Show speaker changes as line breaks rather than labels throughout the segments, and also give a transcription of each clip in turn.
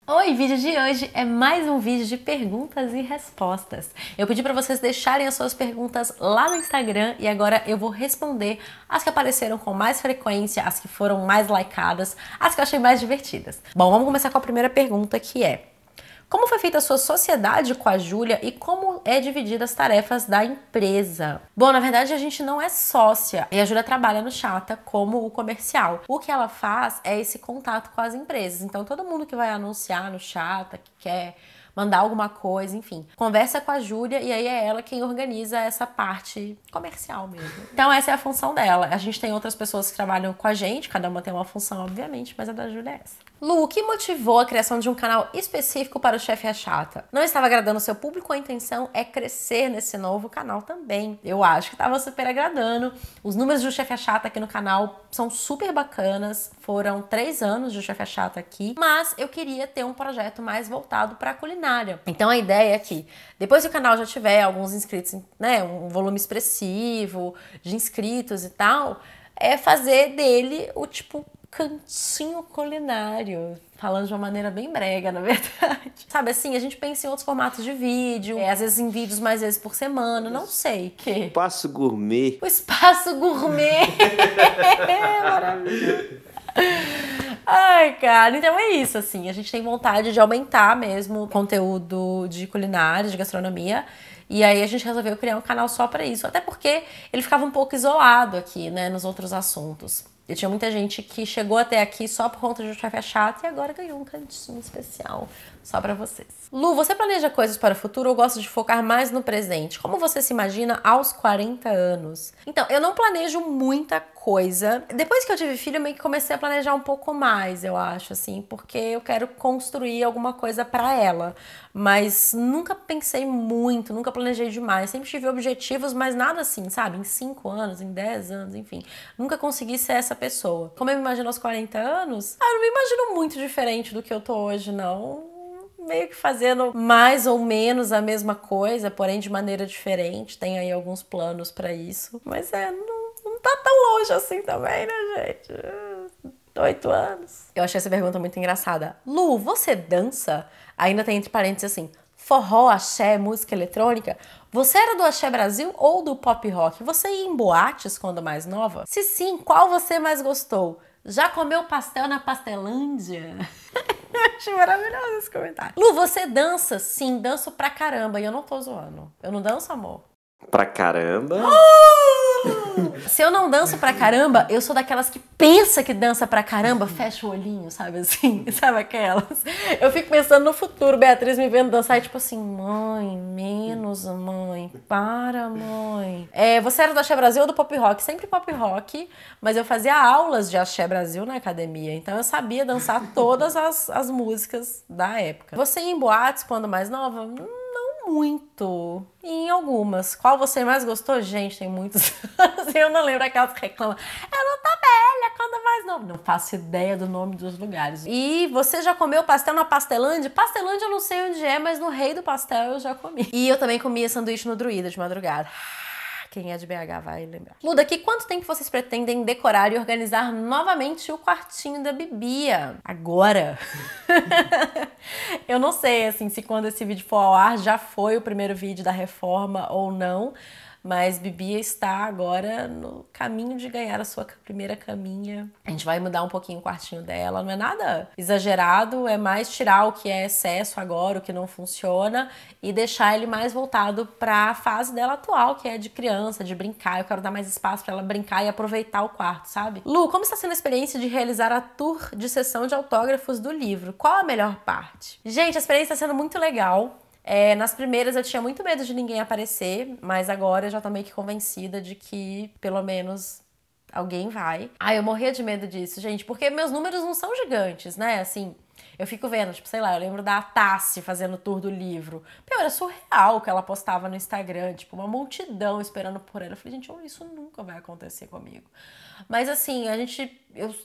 Oi, o vídeo de hoje é mais um vídeo de perguntas e respostas. Eu pedi para vocês deixarem as suas perguntas lá no Instagram e agora eu vou responder as que apareceram com mais frequência, as que foram mais likeadas, as que eu achei mais divertidas. Bom, vamos começar com a primeira pergunta que é: como foi feita a sua sociedade com a Júlia e como é dividida as tarefas da empresa? Bom, na verdade a gente não é sócia e a Júlia trabalha no Chata como o comercial. O que ela faz é esse contato com as empresas. Então todo mundo que vai anunciar no Chata, que quer mandar alguma coisa, enfim, conversa com a Júlia e aí é ela quem organiza essa parte comercial mesmo. Então essa é a função dela. A gente tem outras pessoas que trabalham com a gente, cada uma tem uma função, obviamente, mas a da Júlia é essa. Lu, o que motivou a criação de um canal específico para o Chefe é Chata? Não estava agradando o seu público, a intenção é crescer nesse novo canal também. Eu acho que estava super agradando. Os números do Chefe é Chata aqui no canal são super bacanas. Foram 3 anos de Chefe é Chata aqui, mas eu queria ter um projeto mais voltado para a culinária. Então a ideia é que depois que o canal já tiver alguns inscritos, né, um volume expressivo de inscritos e tal, é fazer dele o tipo cantinho culinário, falando de uma maneira bem brega, na verdade. Sabe assim, a gente pensa em outros formatos de vídeo, às vezes em vídeos mais vezes por semana, não sei. Que?
Espaço gourmet.
O espaço gourmet. Maravilhoso. Ai, cara, então é isso, assim, a gente tem vontade de aumentar mesmo o conteúdo de culinária, de gastronomia, e aí a gente resolveu criar um canal só pra isso, até porque ele ficava um pouco isolado aqui, né, nos outros assuntos. E tinha muita gente que chegou até aqui só por conta de um Chefe é Chato e agora ganhou um cantinho especial só pra vocês. Lu, você planeja coisas para o futuro ou gosta de focar mais no presente? Como você se imagina aos 40 anos? Então, eu não planejo muita coisa. Depois que eu tive filho, eu meio que comecei a planejar um pouco mais, eu acho, assim, porque eu quero construir alguma coisa pra ela. Mas nunca pensei muito, nunca planejei demais. Sempre tive objetivos, mas nada assim, sabe? Em 5 anos, em 10 anos, enfim. Nunca consegui ser essa pessoa. Como eu me imagino aos 40 anos, eu não me imagino muito diferente do que eu tô hoje, não. Meio que fazendo mais ou menos a mesma coisa, porém de maneira diferente. Tem aí alguns planos pra isso. Mas não tá tão longe assim também, né, gente? 8 anos. Eu achei essa pergunta muito engraçada. Lu, você dança? Ainda tem entre parênteses assim: forró, axé, música eletrônica? Você era do Axé Brasil ou do pop rock? Você ia em boates quando mais nova? Se sim, qual você mais gostou? Já comeu pastel na Pastelândia? Achei maravilhoso esse comentário. Lu, você dança? Sim, danço pra caramba. E eu não tô zoando. Eu não danço, amor?
Pra caramba.
Se eu não danço pra caramba, eu sou daquelas que pensa que dança pra caramba, fecha o olhinho, sabe assim? Sabe aquelas? Eu fico pensando no futuro, Beatriz me vendo dançar e tipo assim, mãe, menos, mãe, para, mãe. Você era do Axé Brasil ou do pop rock? Sempre pop rock, mas eu fazia aulas de Axé Brasil na academia, então eu sabia dançar todas as músicas da época. Você ia em boates quando mais nova? Muito. Em algumas. Qual você mais gostou? Gente, tem muitos. Eu não lembro aquelas que reclamam. Eu não tô velha quando mais novo. Não faço ideia do nome dos lugares. E você já comeu pastel na Pastelândia? Pastelândia eu não sei onde é, mas no Rei do Pastel eu já comi. E eu também comia sanduíche no Druida de madrugada. Quem é de BH vai lembrar. Lu, daqui quanto tempo vocês pretendem decorar e organizar novamente o quartinho da Bibia? Agora? Eu não sei, assim, se quando esse vídeo for ao ar já foi o primeiro vídeo da reforma ou não, mas Bibia está agora no caminho de ganhar a sua primeira caminha. A gente vai mudar um pouquinho o quartinho dela, não é nada exagerado, é mais tirar o que é excesso agora, o que não funciona, e deixar ele mais voltado para a fase dela atual, que é de criança, de brincar. Eu quero dar mais espaço para ela brincar e aproveitar o quarto, sabe? Lu, como está sendo a experiência de realizar a tour de sessão de autógrafos do livro? Qual a melhor parte? Gente, a experiência está sendo muito legal. Nas primeiras eu tinha muito medo de ninguém aparecer, mas agora eu já tô meio que convencida de que pelo menos alguém vai. Eu morria de medo disso, gente, porque meus números não são gigantes, né? Assim, eu fico vendo, tipo, sei lá, eu lembro da Tassi fazendo tour do livro. Era surreal o que ela postava no Instagram, tipo, uma multidão esperando por ela. Eu falei, gente, isso nunca vai acontecer comigo. Mas assim,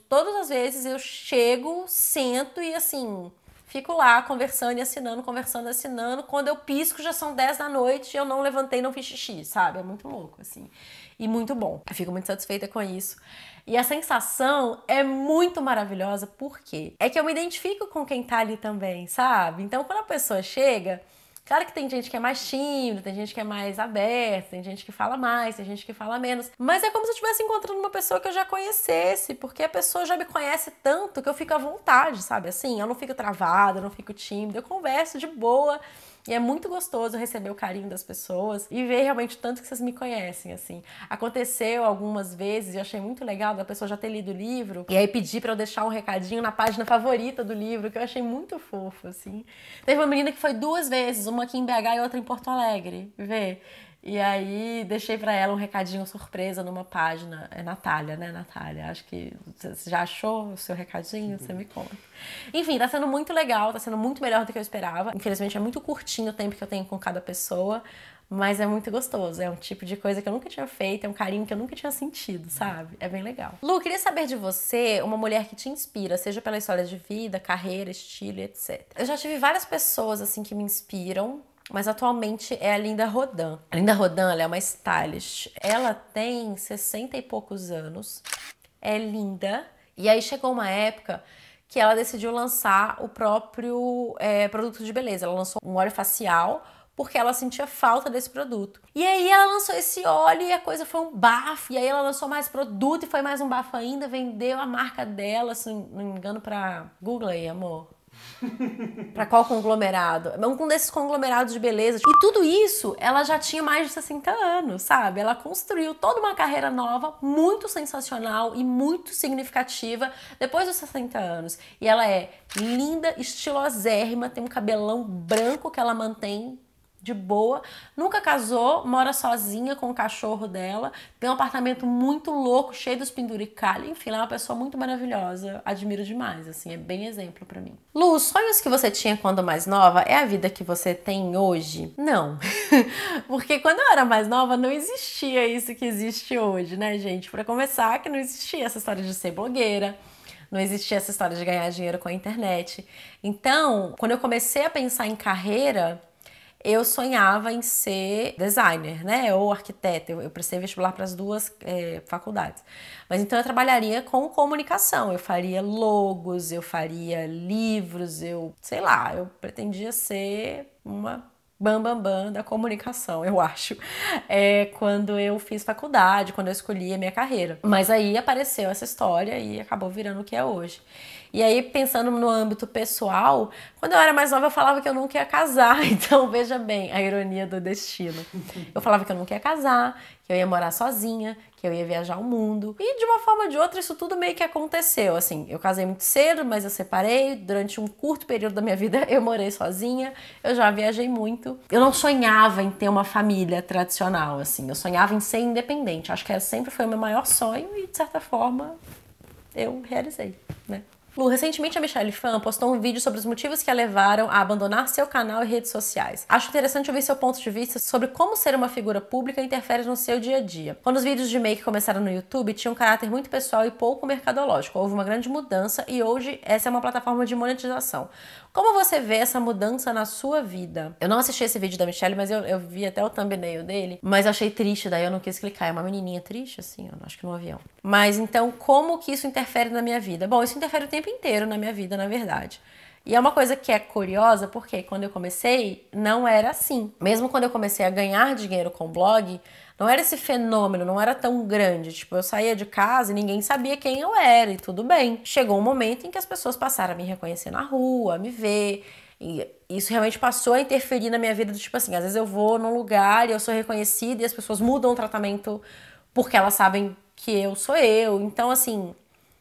todas as vezes eu chego, sento e assim, fico lá conversando e assinando, conversando e assinando. Quando eu pisco já são 10 da noite e eu não levantei, não fiz xixi, sabe? É muito louco, assim. E muito bom. Eu fico muito satisfeita com isso. E a sensação é muito maravilhosa, porque é que eu me identifico com quem tá ali também, sabe? Então, quando a pessoa chega... Claro que tem gente que é mais tímida, tem gente que é mais aberta, tem gente que fala mais, tem gente que fala menos. Mas é como se eu estivesse encontrando uma pessoa que eu já conhecesse, porque a pessoa já me conhece tanto que eu fico à vontade, sabe? Assim, eu não fico travada, eu não fico tímida, eu converso de boa. E é muito gostoso receber o carinho das pessoas e ver realmente o tanto que vocês me conhecem, assim. Aconteceu algumas vezes e eu achei muito legal da pessoa já ter lido o livro e aí pedir pra eu deixar um recadinho na página favorita do livro, que eu achei muito fofo, assim. Teve uma menina que foi 2 vezes, uma aqui em BH e outra em Porto Alegre, vê? E aí deixei pra ela um recadinho surpresa numa página. É Natália, né, Natália? Acho que você já achou o seu recadinho? Você me conta. Enfim, tá sendo muito legal, tá sendo muito melhor do que eu esperava. Infelizmente é muito curtinho o tempo que eu tenho com cada pessoa, mas é muito gostoso. É um tipo de coisa que eu nunca tinha feito, é um carinho que eu nunca tinha sentido, sabe? É bem legal. Lu, queria saber de você uma mulher que te inspira, seja pela história de vida, carreira, estilo, etc. Eu já tive várias pessoas, assim, que me inspiram, mas atualmente é a Linda Rodin. A Linda Rodin, ela é uma stylist. Ela tem 60 e poucos anos, é linda. E aí chegou uma época que ela decidiu lançar o próprio produto de beleza. Ela lançou um óleo facial porque ela sentia falta desse produto. E aí ela lançou esse óleo e a coisa foi um bafo. E aí ela lançou mais produto e foi mais um bafo ainda. Vendeu a marca dela, se não me engano, pra Google aí, amor. Pra qual conglomerado? Um desses conglomerados de beleza. E tudo isso, ela já tinha mais de 60 anos, sabe? Ela construiu toda uma carreira nova, muito sensacional e muito significativa depois dos 60 anos. E ela é linda, estilosérrima, tem um cabelão branco que ela mantém de boa, nunca casou, mora sozinha com o cachorro dela, tem um apartamento muito louco, cheio dos penduricalhos, enfim, ela é uma pessoa muito maravilhosa, admiro demais, assim, é bem exemplo pra mim. Lu, os sonhos que você tinha quando mais nova é a vida que você tem hoje? Não, porque quando eu era mais nova não existia isso que existe hoje, né, gente? Pra começar, que não existia essa história de ser blogueira, não existia essa história de ganhar dinheiro com a internet. Então, quando eu comecei a pensar em carreira, eu sonhava em ser designer, né, ou arquiteta. Eu prestei vestibular para as duas faculdades. Mas então eu trabalharia com comunicação, eu faria logos, eu faria livros, eu pretendia ser uma bam da comunicação, eu acho. Quando eu fiz faculdade, quando eu escolhi a minha carreira. Mas aí apareceu essa história e acabou virando o que é hoje. E aí, pensando no âmbito pessoal, quando eu era mais nova eu falava que eu nunca ia casar. Então, veja bem a ironia do destino. Eu falava que eu nunca ia casar, que eu ia morar sozinha, que eu ia viajar o mundo. E de uma forma ou de outra, isso tudo meio que aconteceu. Assim, eu casei muito cedo, mas eu separei. Durante um curto período da minha vida, eu morei sozinha. Eu já viajei muito. Eu não sonhava em ter uma família tradicional, assim. Eu sonhava em ser independente. Acho que sempre foi o meu maior sonho e, de certa forma, eu realizei, né? Lu, recentemente a Michelle Phan postou um vídeo sobre os motivos que a levaram a abandonar seu canal e redes sociais. Acho interessante ouvir seu ponto de vista sobre como ser uma figura pública interfere no seu dia a dia. Quando os vídeos de make começaram no YouTube, tinha um caráter muito pessoal e pouco mercadológico. Houve uma grande mudança e hoje essa é uma plataforma de monetização. Como você vê essa mudança na sua vida? Eu não assisti esse vídeo da Michelle, mas eu vi até o thumbnail dele, mas eu achei triste, daí eu não quis clicar. É uma menininha triste, assim, eu acho que no avião. Mas então, como que isso interfere na minha vida? Bom, isso interfere o tempo inteiro na minha vida, na verdade. E é uma coisa que é curiosa, porque quando eu comecei, não era assim. Mesmo quando eu comecei a ganhar dinheiro com o blog, não era esse fenômeno, não era tão grande. Tipo, eu saía de casa e ninguém sabia quem eu era, e tudo bem. Chegou um momento em que as pessoas passaram a me reconhecer na rua, a me ver. E isso realmente passou a interferir na minha vida, do tipo assim, às vezes eu vou num lugar e eu sou reconhecida e as pessoas mudam o tratamento porque elas sabem que eu sou eu. Então, assim,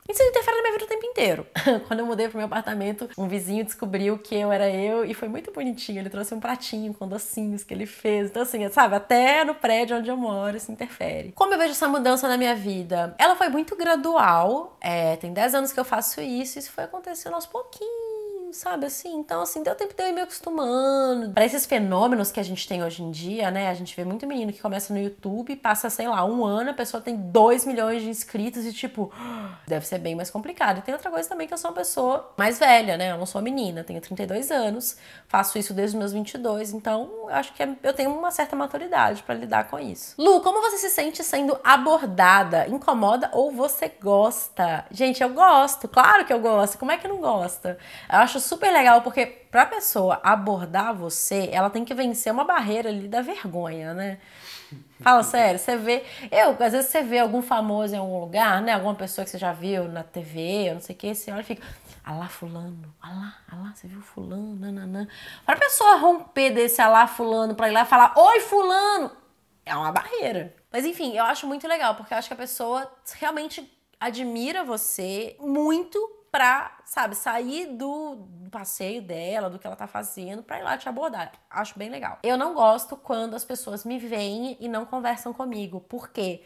isso interfere na minha vida o tempo inteiro. Quando eu mudei pro meu apartamento, um vizinho descobriu que eu era eu e foi muito bonitinho. Ele trouxe um pratinho com docinhos que ele fez. Então, assim, sabe, até no prédio onde eu moro isso interfere. Como eu vejo essa mudança na minha vida? Ela foi muito gradual. Tem 10 anos que eu faço isso. Isso foi acontecendo aos pouquinhos. sabe assim? Então, assim, deu tempo de eu ir me acostumando. Pra esses fenômenos que a gente tem hoje em dia, né? A gente vê muito menino que começa no YouTube, passa, sei lá, 1 ano, a pessoa tem 2 milhões de inscritos e, tipo, deve ser bem mais complicado. E tem outra coisa também que eu sou uma pessoa mais velha, né? Eu não sou menina, tenho 32 anos, faço isso desde os meus 22, então eu acho que eu tenho uma certa maturidade pra lidar com isso. Lu, como você se sente sendo abordada? Incomoda ou você gosta? Gente, eu gosto, claro que eu gosto. Como é que não gosta? Eu acho super legal porque pra pessoa abordar você, ela tem que vencer uma barreira ali da vergonha, né? Fala sério, você vê... às vezes você vê algum famoso em algum lugar, né? Alguma pessoa que você já viu na TV, ou não sei o que, você olha e fica... Alá fulano, alá, você viu fulano, nananã. Pra pessoa romper desse alá fulano pra ir lá e falar, oi fulano, é uma barreira. Mas enfim, eu acho muito legal, porque eu acho que a pessoa realmente admira você muito pra, sabe, sair do passeio dela, do que ela tá fazendo, pra ir lá te abordar. Acho bem legal. Eu não gosto quando as pessoas me veem e não conversam comigo, porque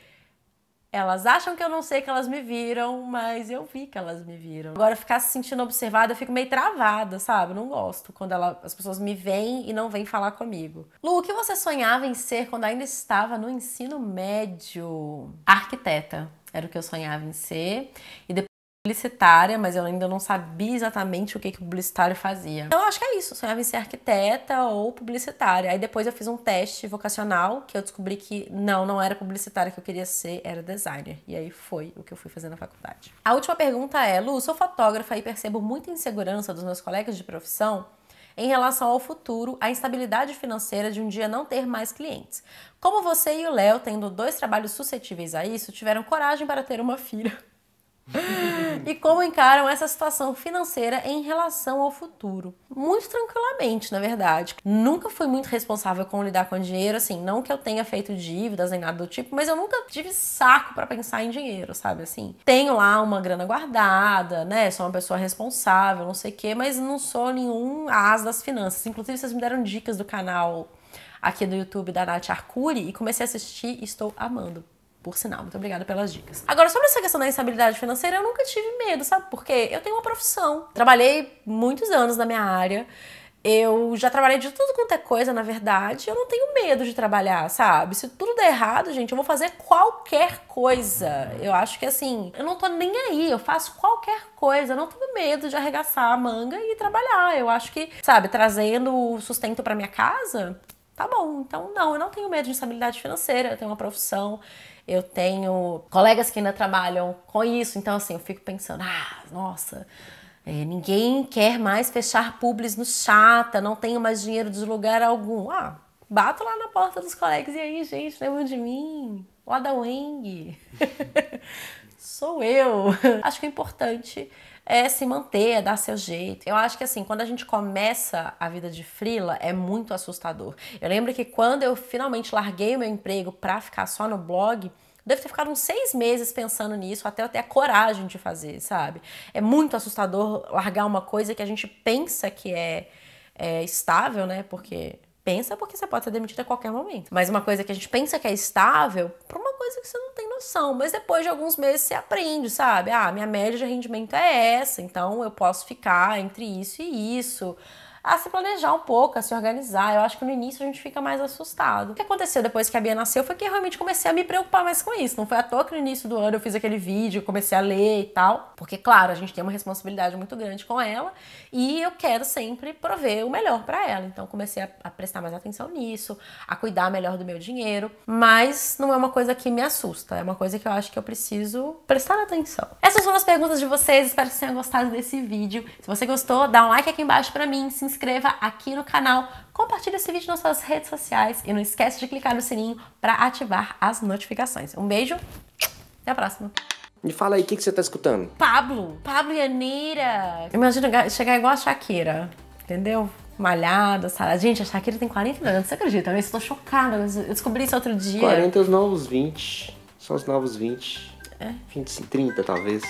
elas acham que eu não sei que elas me viram, mas eu vi que elas me viram. Agora, ficar se sentindo observada, eu fico meio travada, sabe? Eu não gosto quando as pessoas me veem e não vêm falar comigo. Lu, o que você sonhava em ser quando ainda estava no ensino médio? Arquiteta. Era o que eu sonhava em ser. E depois publicitária, mas eu ainda não sabia exatamente o que o publicitário fazia. Então eu acho que é isso, eu sonhava em ser arquiteta ou publicitária. Aí depois eu fiz um teste vocacional, que eu descobri que não era publicitária que eu queria ser, era designer. E aí foi o que eu fui fazer na faculdade. A última pergunta é, Lu, sou fotógrafa e percebo muita insegurança dos meus colegas de profissão em relação ao futuro, a instabilidade financeira de um dia não ter mais clientes. Como você e o Léo, tendo 2 trabalhos suscetíveis a isso, tiveram coragem para ter uma filha? E como encaram essa situação financeira em relação ao futuro? Muito tranquilamente, na verdade. Nunca fui muito responsável com lidar com dinheiro, assim, não que eu tenha feito dívidas nem nada do tipo, mas eu nunca tive saco pra pensar em dinheiro, sabe, assim. Tenho lá uma grana guardada, né, sou uma pessoa responsável, não sei o quê, mas não sou nenhum as das finanças. Inclusive, vocês me deram dicas do canal aqui do YouTube da Nath Arcuri e comecei a assistir e estou amando. Por sinal, muito obrigada pelas dicas. Agora, sobre essa questão da instabilidade financeira, eu nunca tive medo, sabe? Porque eu tenho uma profissão. Trabalhei muitos anos na minha área. Eu já trabalhei de tudo quanto é coisa, na verdade. Eu não tenho medo de trabalhar, sabe? Se tudo der errado, gente, eu vou fazer qualquer coisa. Eu acho que, assim, eu não tô nem aí. Eu faço qualquer coisa. Eu não tenho medo de arregaçar a manga e trabalhar. Eu acho que, sabe, trazendo sustento pra minha casa, tá bom. Então, não, eu não tenho medo de instabilidade financeira. Eu tenho uma profissão. Eu tenho colegas que ainda trabalham com isso, então assim, eu fico pensando, nossa, ninguém quer mais fechar publis no Chata, não tenho mais dinheiro de lugar algum. Bato lá na porta dos colegas, e aí, gente, lembram de mim? Lá da Weng. Sou eu. Acho que o importante é se manter, é dar seu jeito. Eu acho que assim, quando a gente começa a vida de freela, é muito assustador. Eu lembro que quando eu finalmente larguei o meu emprego pra ficar só no blog, devo ter ficado uns 6 meses pensando nisso, até eu ter a coragem de fazer, sabe? É muito assustador largar uma coisa que a gente pensa que é estável, né? Porque você pode ser demitido a qualquer momento. Mas uma coisa que a gente pensa que é estável, pra uma coisa que você não tem noção. Mas depois de alguns meses você aprende, sabe? Minha média de rendimento é essa, então eu posso ficar entre isso e isso. A se planejar um pouco, a se organizar. Eu acho que no início a gente fica mais assustado. O que aconteceu depois que a Bia nasceu foi que eu realmente comecei a me preocupar mais com isso. Não foi à toa que no início do ano eu fiz aquele vídeo, comecei a ler e tal. Porque, claro, a gente tem uma responsabilidade muito grande com ela e eu quero sempre prover o melhor pra ela. Então comecei a prestar mais atenção nisso, a cuidar melhor do meu dinheiro. Mas não é uma coisa que me assusta, é uma coisa que eu acho que eu preciso prestar atenção. Essas foram as perguntas de vocês, espero que vocês tenham gostado desse vídeo. Se você gostou, dá um like aqui embaixo pra mim, se inscreva aqui no canal, compartilhe esse vídeo nas suas redes sociais e não esquece de clicar no sininho para ativar as notificações. Um beijo, até a próxima.
Me fala aí, o que você tá escutando?
Pablo e Anira. Imagina chegar igual a Shakira, entendeu? Malhada, sabe? Gente, a Shakira tem 40 anos, você acredita? Eu estou chocada, eu descobri isso outro dia.
40 é os novos 20, são os novos 20. 25, 30 talvez.